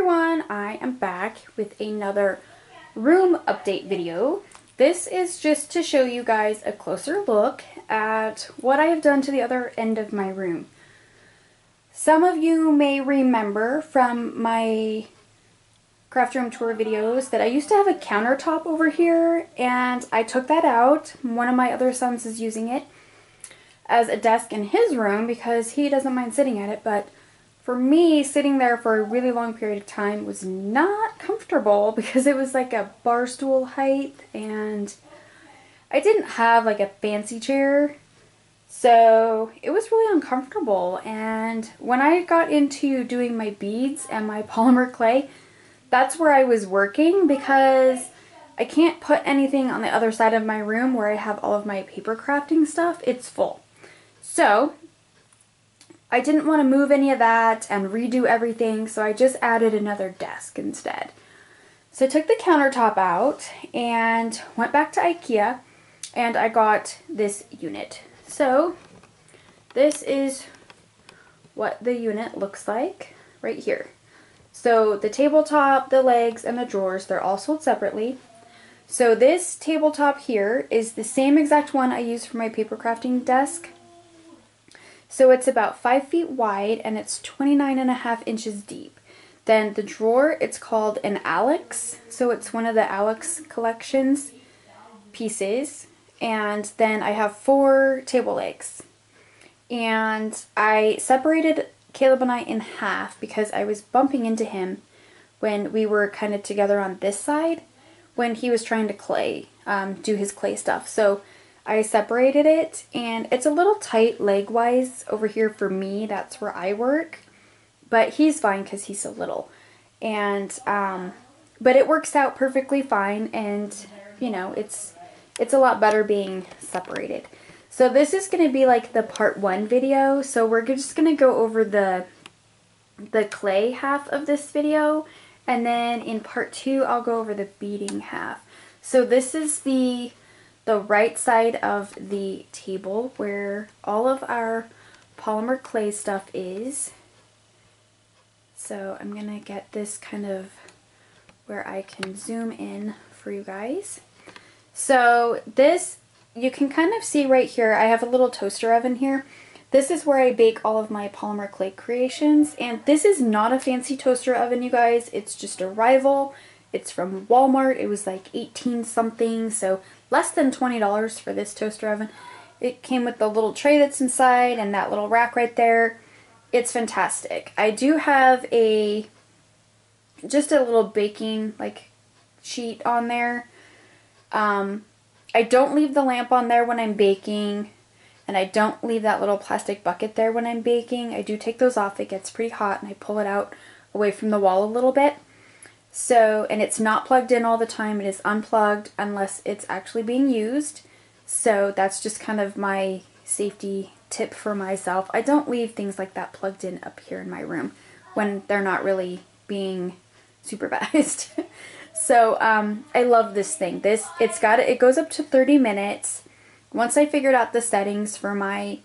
everyone, I am back with another room update video. This is just to show you guys a closer look at what I have done to the other end of my room. Some of you may remember from my craft room tour videos that I used to have a countertop over here, and I took that out. One of my other sons is using it as a desk in his room because he doesn't mind sitting at it, but for me, sitting there for a really long period of time was not comfortable because it was like a bar stool height and I didn't have like a fancy chair, so it was really uncomfortable. And when I got into doing my beads and my polymer clay, that's where I was working because I can't put anything on the other side of my room where I have all of my paper crafting stuff. It's full. So I didn't want to move any of that and redo everything, so I just added another desk instead. So I took the countertop out and went back to IKEA and I got this unit. So this is what the unit looks like right here. So the tabletop, the legs, and the drawers, they're all sold separately. So this tabletop here is the same exact one I use for my paper crafting desk. So it's about 5 feet wide and it's 29.5 inches deep. Then the drawer, it's called an Alex. So it's one of the Alex collections pieces. And then I have 4 table legs. And I separated Caleb and I in half because I was bumping into him when we were kind of together on this side when he was trying to do his clay stuff. So I separated it, and it's a little tight leg-wise over here for me. That's where I work, but he's fine because he's so little. And but it works out perfectly fine, and you know, it's a lot better being separated. So this is going to be like the part 1 video. So we're just going to go over the clay half of this video, and then in part 2 I'll go over the beading half. So this is the right side of the table where all of our polymer clay stuff is. So I'm gonna get this kind of where I can zoom in for you guys. So this, you can kind of see right here, I have a little toaster oven here. This is where I bake all of my polymer clay creations, and this is not a fancy toaster oven, you guys. It's just a rival. It's from Walmart. It was like 18 something, so less than $20 for this toaster oven. It came with the little tray that's inside and that little rack right there. It's fantastic. I do have just a little baking like sheet on there. I don't leave the lamp on there when I'm baking, and I don't leave that little plastic bucket there when I'm baking. I do take those off. It gets pretty hot and I pull it out away from the wall a little bit. So, and it's not plugged in all the time. It is unplugged unless it's actually being used. So that's just kind of my safety tip for myself. I don't leave things like that plugged in up here in my room when they're not really being supervised. So I love this thing. It goes up to 30 minutes. Once I figured out the settings for my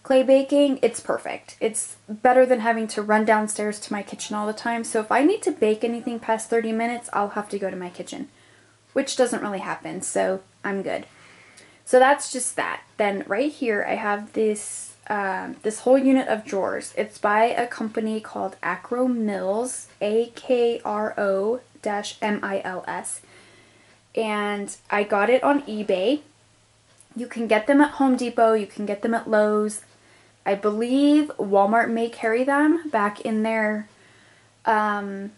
clay baking, it's perfect. It's better than having to run downstairs to my kitchen all the time. So if I need to bake anything past 30 minutes, I'll have to go to my kitchen, which doesn't really happen, so I'm good. So that's just that. Then right here I have this this whole unit of drawers. It's by a company called Acro Mills, AKRO-MILS, and I got it on eBay. You can get them at Home Depot, you can get them at Lowe's. I believe Walmart may carry them back in their, well,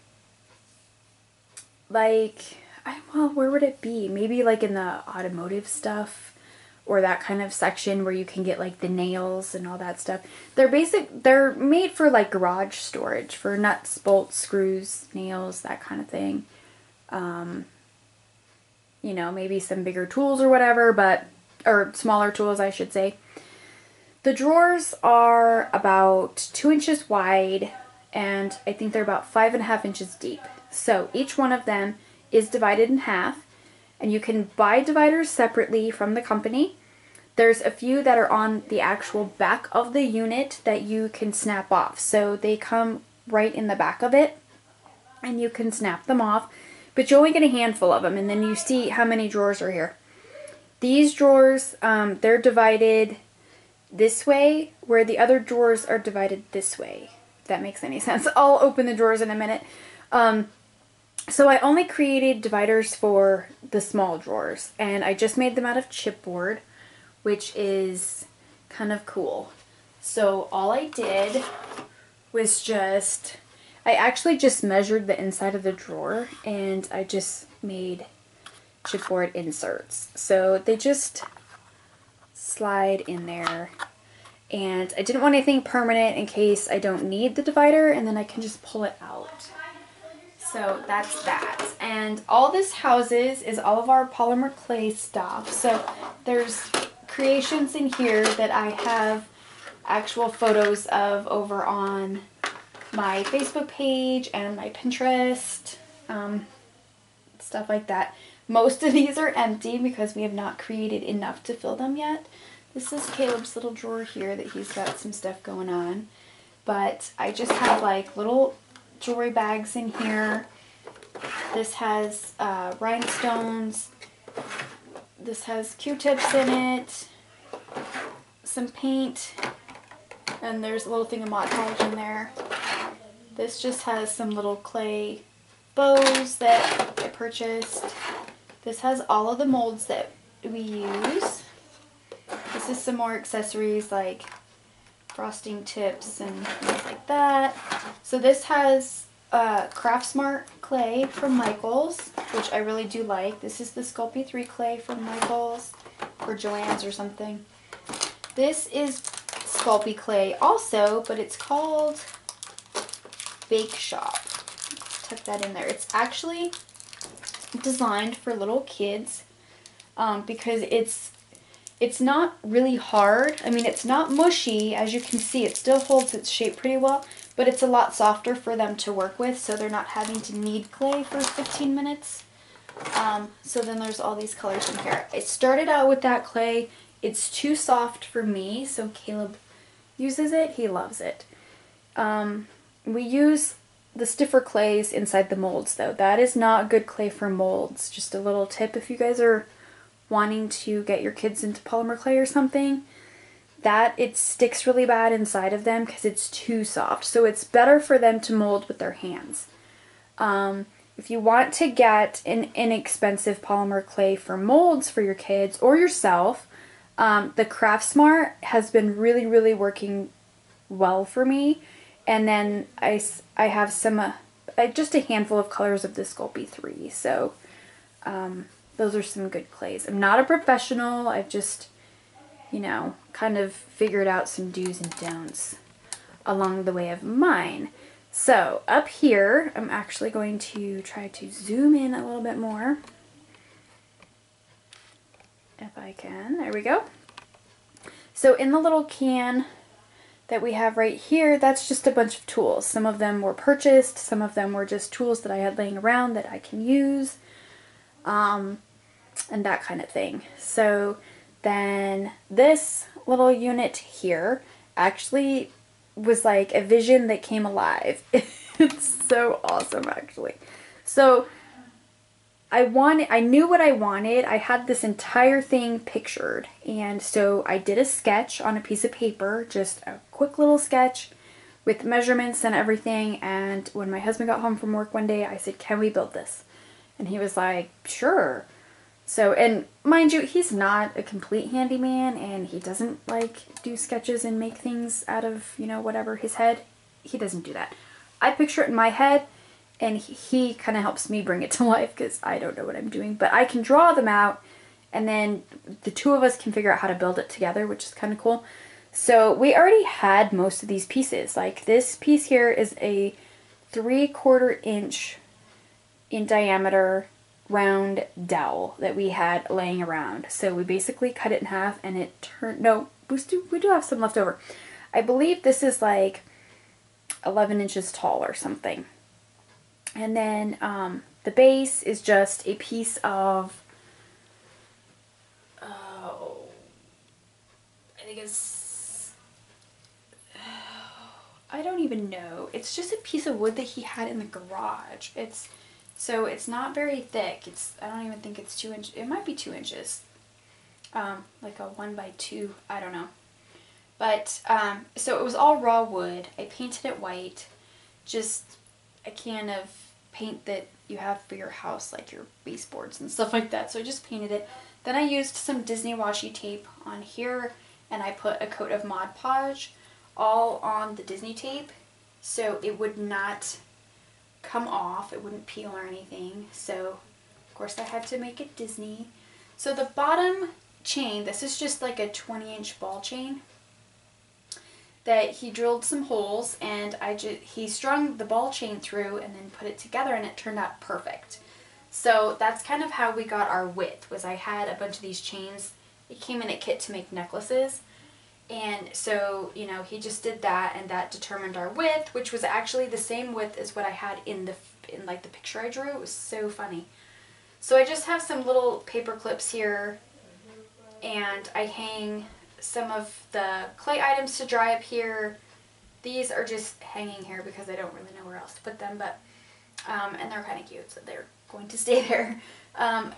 where would it be? Maybe like in the automotive stuff or that kind of section where you can get like the nails and all that stuff. They're made for like garage storage for nuts, bolts, screws, nails, that kind of thing. You know, maybe some bigger tools or whatever, or smaller tools, I should say. The drawers are about 2 inches wide, and I think they're about 5.5 inches deep. So each one of them is divided in half, and you can buy dividers separately from the company. There's a few that are on the actual back of the unit that you can snap off. So they come right in the back of it. and you can snap them off, but you only get a handful of them, and then you see how many drawers are here. These drawers, they're divided this way, where the other drawers are divided this way, if that makes any sense. I'll open the drawers in a minute. So I only created dividers for the small drawers, and I just made them out of chipboard, which is kind of cool. So all I did was I actually just measured the inside of the drawer, and I just made chipboard inserts. So they just slide in there, and I didn't want anything permanent in case I don't need the divider, and then I can just pull it out. So that's that. And all this houses is all of our polymer clay stuff. So there's creations in here that I have actual photos of over on my Facebook page and my Pinterest, stuff like that. Most of these are empty because we have not created enough to fill them yet. This is Caleb's little drawer here that he's got some stuff going on. But I just have like little jewelry bags in here. This has rhinestones. This has Q-tips in it. Some paint. And there's a little thing of Mod Podge in there. This just has some little clay bows that I purchased. This has all of the molds that we use. This is some more accessories like frosting tips and things like that. So this has Craft Smart clay from Michaels, which I really do like. This is the Sculpey 3 clay from Michaels or Joann's or something. This is Sculpey clay also, but it's called Bake Shop. Let's tuck that in there. It's actually designed for little kids because it's not really hard. I mean, it's not mushy. As you can see, it still holds its shape pretty well, but it's a lot softer for them to work with, so they're not having to knead clay for 15 minutes. So then there's all these colors in here. I started out with that clay. It's too soft for me, so Caleb uses it. He loves it. We use the stiffer clays inside the molds, though. That is not good clay for molds. Just a little tip if you guys are wanting to get your kids into polymer clay or something, that it sticks really bad inside of them because it's too soft. So it's better for them to mold with their hands. If you want to get an inexpensive polymer clay for molds for your kids or yourself, the Craft Smart has been really, really working well for me. And then I have some, just a handful of colors of the Sculpey 3. So those are some good clays. I'm not a professional. I've just, you know, kind of figured out some do's and don'ts along the way of mine. So up here, I'm actually going to try to zoom in a little bit more. If I can. There we go. So in the little can that we have right here, that's just a bunch of tools. Some of them were purchased, some of them were just tools that I had laying around that I can use, and that kind of thing. So then this little unit here actually was like a vision that came alive. It's so awesome, actually. So I knew what I wanted. I had this entire thing pictured, and so I did a sketch on a piece of paper, just a quick little sketch with measurements and everything. And when my husband got home from work one day, I said, "Can we build this?" And he was like, "Sure." So, and mind you, he's not a complete handyman, and he doesn't like do sketches and make things out of, you know, whatever his head. He doesn't do that. I picture it in my head, and he kind of helps me bring it to life because I don't know what I'm doing. But I can draw them out, and then the two of us can figure out how to build it together, which is kind of cool. So we already had most of these pieces. Like this piece here is a 3/4 inch in diameter round dowel that we had laying around. So we basically cut it in half, and it turned, no, we do have some left over. I believe this is like 11 inches tall or something. And then the base is just a piece of, oh, I think it's, I don't even know. It's just a piece of wood that he had in the garage. So it's not very thick. I don't even think it's 2 inches. It might be 2 inches. Like a 1x2, I don't know. But, so it was all raw wood. I painted it white. Just a can of paint that you have for your house, like your baseboards and stuff like that. So I just painted it. Then I used some Disney washi tape on here, and I put a coat of Mod Podge all on the Disney tape, so it would not come off, it wouldn't peel or anything. So of course I had to make it Disney. So the bottom chain, this is just like a 20-inch ball chain that he drilled some holes, and he strung the ball chain through and then put it together, and it turned out perfect. So that's kind of how we got our width, was I had a bunch of these chains. It came in a kit to make necklaces. And so, you know, he just did that, and that determined our width, which was actually the same width as what I had in like the picture I drew. It was so funny. So I just have some little paper clips here, and I hang some of the clay items to dry up here. These are just hanging here because I don't really know where else to put them, but and they're kind of cute, so they're going to stay there.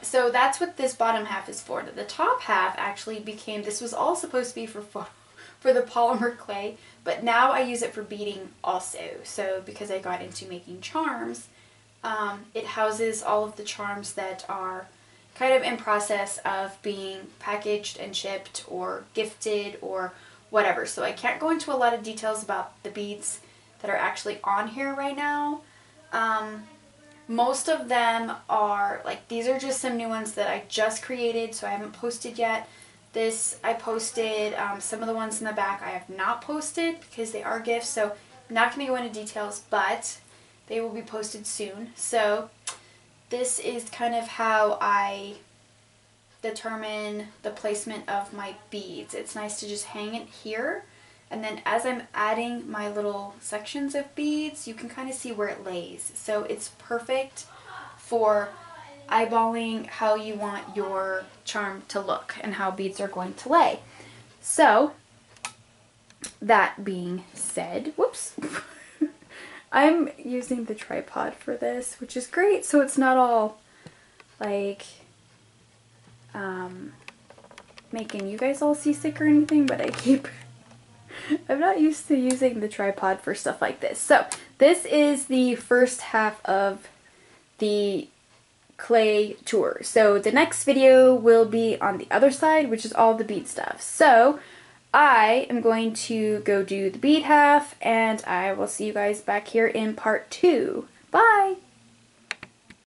So that's what this bottom half is for. The top half actually became, this was all supposed to be for the polymer clay, but now I use it for beading also. So because I got into making charms, it houses all of the charms that are kind of in process of being packaged and shipped or gifted or whatever. So I can't go into a lot of details about the beads that are actually on here right now. Most of them are, like, these are just some new ones that I just created, so I haven't posted yet. This I posted. Some of the ones in the back I have not posted because they are gifts, so I'm not going to go into details, but they will be posted soon. So this is kind of how I determine the placement of my beads. It's nice to just hang it here, and then as I'm adding my little sections of beads, you can kind of see where it lays. So it's perfect for eyeballing how you want your charm to look and how beads are going to lay. So that being said, whoops, I'm using the tripod for this, which is great, so it's not all like making you guys all seasick or anything, but I'm not used to using the tripod for stuff like this. So this is the first half of the clay tour. So the next video will be on the other side, which is all the bead stuff. So I am going to go do the bead half, and I will see you guys back here in part 2. Bye!